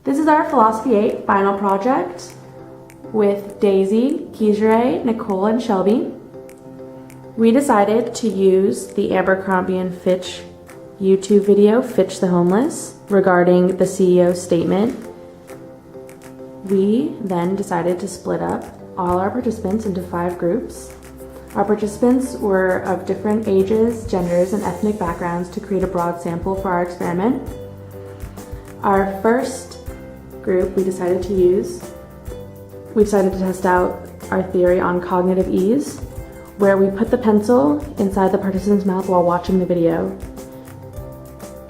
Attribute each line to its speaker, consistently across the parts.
Speaker 1: This is our Philosophy 8 final project with Daisy, Keisha, Nicole, and Shelby. We decided to use the Abercrombie and Fitch YouTube video, Fitch the Homeless, regarding the CEO's statement. We then decided to split up all our participants into 5 groups. Our participants were of different ages, genders, and ethnic backgrounds to create a broad sample for our experiment. Our first group we decided to test out our theory on cognitive ease, where we put the pencil inside the participant's mouth while watching the video,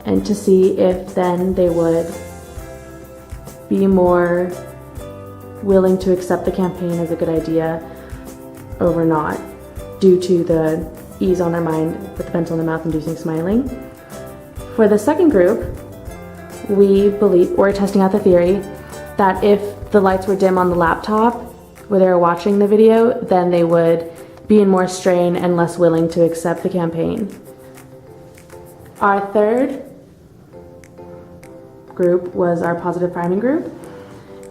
Speaker 1: and to see if then they would be more willing to accept the campaign as a good idea over not, due to the ease on their mind with the pencil in their mouth inducing smiling. For the second group, we're testing out the theory that if the lights were dim on the laptop where they were watching the video, then they would be in more strain and less willing to accept the campaign. Our third group was our positive priming group,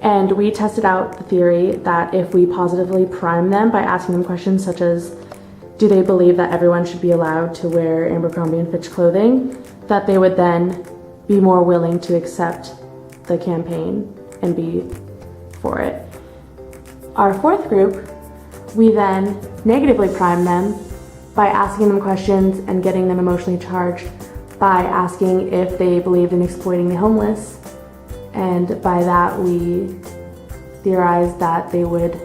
Speaker 1: and we tested out the theory that if we positively prime them by asking them questions such as, do they believe that everyone should be allowed to wear Abercrombie and Fitch clothing, that they would then be more willing to accept the campaign and be for it. Our fourth group, we then negatively primed them by asking them questions and getting them emotionally charged by asking if they believed in exploiting the homeless, and by that we theorized that they would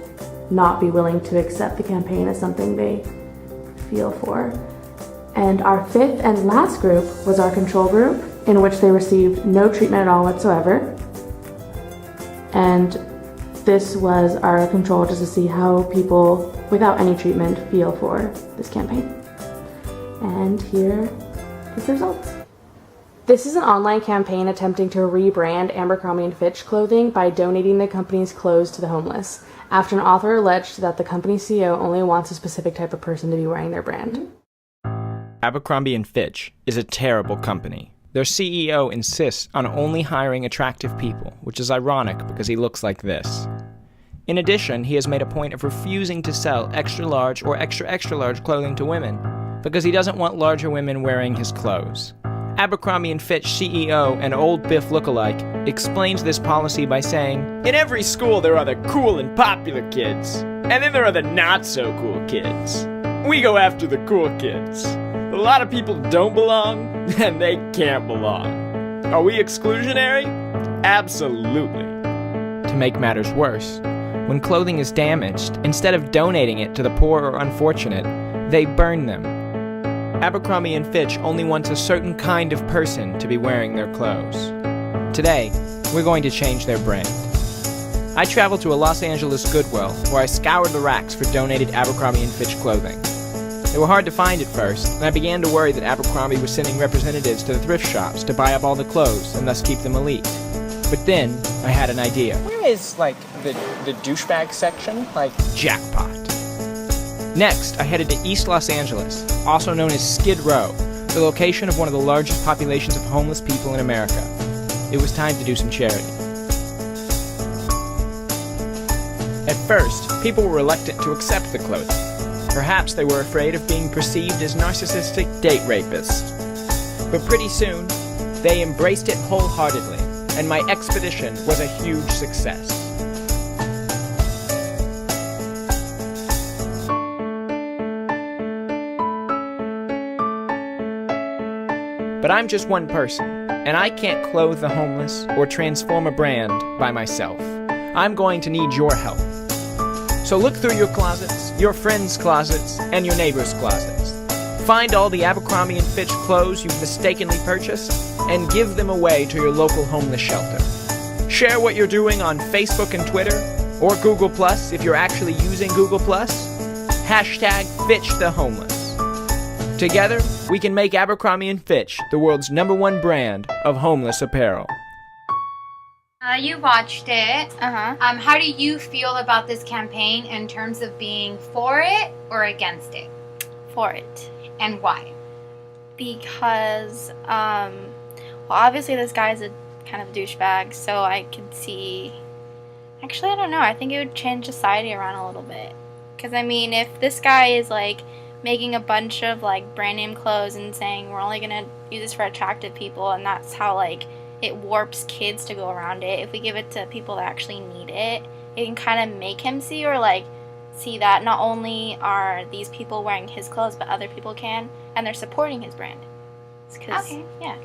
Speaker 1: not be willing to accept the campaign as something they feel for. And our fifth and last group was our control group, in which they received no treatment at all whatsoever. And this was our control just to see how people without any treatment feel for this campaign. And here is the results. This is an online campaign attempting to rebrand Abercrombie & Fitch clothing by donating the company's clothes to the homeless, after an author alleged that the company's CEO only wants a specific type of person to be wearing their brand.
Speaker 2: Abercrombie & Fitch is a terrible company. Their CEO insists on only hiring attractive people, which is ironic because he looks like this. In addition, he has made a point of refusing to sell extra large or extra large clothing to women because he doesn't want larger women wearing his clothes. Abercrombie & Fitch CEO and old Biff lookalike explains this policy by saying, "In every school there are the cool and popular kids, and then there are the not-so-cool kids. We go after the cool kids. A lot of people don't belong, and they can't belong. Are we exclusionary? Absolutely." To make matters worse, when clothing is damaged, instead of donating it to the poor or unfortunate, they burn them. Abercrombie & Fitch only wants a certain kind of person to be wearing their clothes. Today, we're going to change their brand. I traveled to a Los Angeles Goodwill where I scoured the racks for donated Abercrombie & Fitch clothing. They were hard to find at first, and I began to worry that Abercrombie was sending representatives to the thrift shops to buy up all the clothes and thus keep them elite. But then, I had an idea. Where is, the douchebag section? Jackpot. Next, I headed to East Los Angeles, also known as Skid Row, the location of one of the largest populations of homeless people in America. It was time to do some charity. At first, people were reluctant to accept the clothing. Perhaps they were afraid of being perceived as narcissistic date rapists. But pretty soon, they embraced it wholeheartedly, and my expedition was a huge success. But I'm just one person, and I can't clothe the homeless or transform a brand by myself. I'm going to need your help. So look through your closets, your friends' closets, and your neighbors' closets. Find all the Abercrombie & Fitch clothes you've mistakenly purchased, and give them away to your local homeless shelter. Share what you're doing on Facebook and Twitter, or Google+, if you're actually using Google+. Hashtag Fitch the Homeless. Together, we can make Abercrombie & Fitch the world's #1 brand of homeless apparel.
Speaker 3: You watched it.
Speaker 4: Uh-huh.
Speaker 3: How do you feel about this campaign in terms of being for it or against it?
Speaker 4: For it.
Speaker 3: And why?
Speaker 4: Because, well, obviously this guy's a kind of douchebag, so I could see... Actually, I don't know. I think it would change society around a little bit. Because, I mean, if this guy is, like, making a bunch of, like, brand name clothes and saying we're only going to use this for attractive people, and that's how, like, it warps kids to go around it. If we give it to people that actually need it, it can kind of make him see, or, like, see that not only are these people wearing his clothes, but other people can, and they're supporting his brand. Okay. Yeah.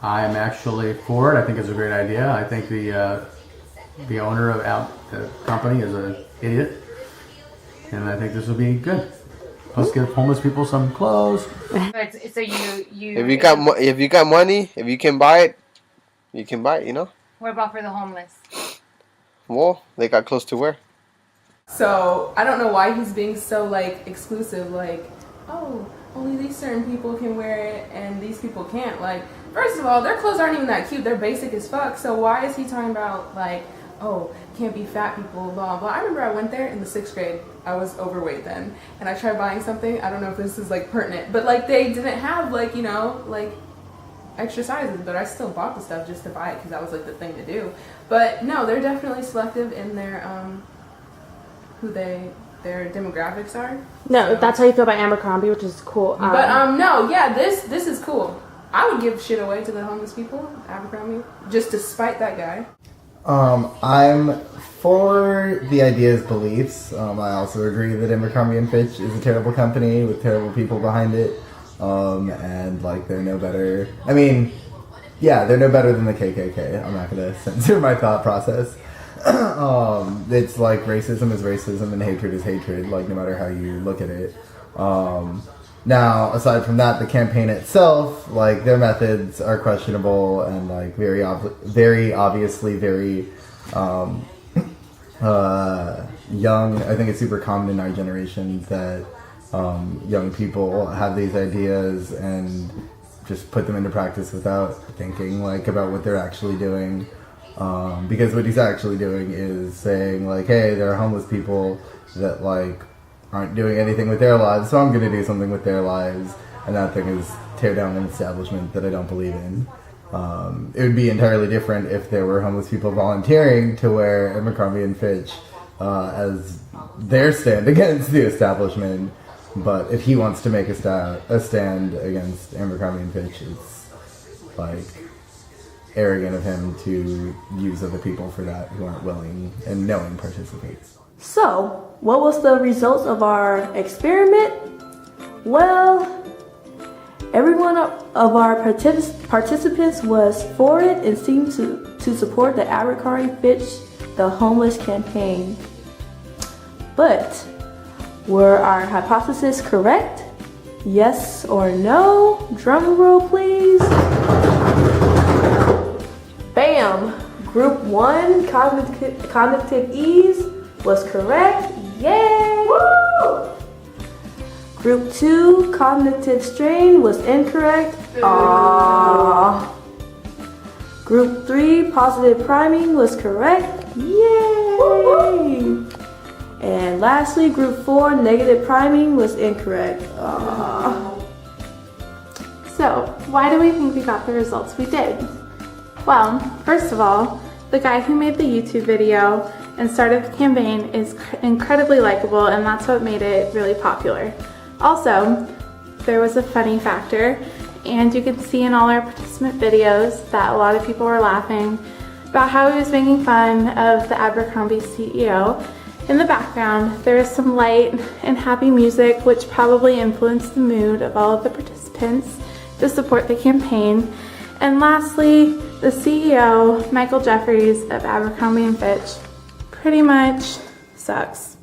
Speaker 5: I'm actually for it. I think it's a great idea. I think the owner of the company is an idiot, and I think this will be good. Let's give homeless people some clothes.
Speaker 3: So you.
Speaker 6: If you got money, if you can buy it, you can buy it. You know.
Speaker 3: What about for the homeless?
Speaker 6: Well, they got clothes to wear.
Speaker 7: So I don't know why he's being so like exclusive. Like, oh, only these certain people can wear it and these people can't. Like, first of all, their clothes aren't even that cute. They're basic as fuck. So why is he talking about like, oh, can't be fat people, blah, blah. I remember I went there in the 6th grade. I was overweight then. And I tried buying something. I don't know if this is like pertinent, but like they didn't have like, you know, like extra sizes, but I still bought the stuff just to buy it because that was like the thing to do. But no, they're definitely selective in their, who their demographics are.
Speaker 1: No,
Speaker 7: So-
Speaker 1: that's how you feel about Abercrombie, which is cool.
Speaker 7: But no, yeah, this is cool. I would give shit away to the homeless people, Abercrombie, just to spite that guy.
Speaker 8: I'm for the idea's beliefs. I also agree that Abercrombie and Fitch is a terrible company with terrible people behind it. And like they're no better. I mean, yeah, they're no better than the KKK. I'm not gonna censor my thought process. It's like racism is racism and hatred is hatred, like no matter how you look at it. Now, aside from that, the campaign itself, like their methods are questionable and like very obviously very young. I think it's super common in our generation that young people have these ideas and just put them into practice without thinking like about what they're actually doing. Because what he's actually doing is saying like, hey, there are homeless people that like aren't doing anything with their lives, so I'm going to do something with their lives. And that thing is tear down an establishment that I don't believe in. It would be entirely different if there were homeless people volunteering to wear Abercrombie and Fitch as their stand against the establishment. But if he wants to make a stand against Abercrombie and Fitch, it's like arrogant of him to use other people for that who aren't willing and knowing participants.
Speaker 9: So, what was the results of our experiment? Well, every one of our participants was for it and seemed to support the Abercrombie Fitch the Homeless Campaign. But were our hypotheses correct? Yes or no? Drum roll, please. Bam! Group 1, cognitive ease, was correct. Yay! Woo! Group 2, cognitive strain, was incorrect. Aww. Group 3, positive priming, was correct. Yay! And lastly, group 4, negative priming, was incorrect. Aww.
Speaker 10: So, why do we think we got the results we did? Well, first of all, the guy who made the YouTube video and started the campaign is incredibly likable, and that's what made it really popular. Also, there was a funny factor, and you can see in all our participant videos that a lot of people were laughing about how he was making fun of the Abercrombie CEO. In the background, there is some light and happy music, which probably influenced the mood of all of the participants to support the campaign. And lastly, the CEO, Michael Jeffries of Abercrombie & Fitch, pretty much sucks.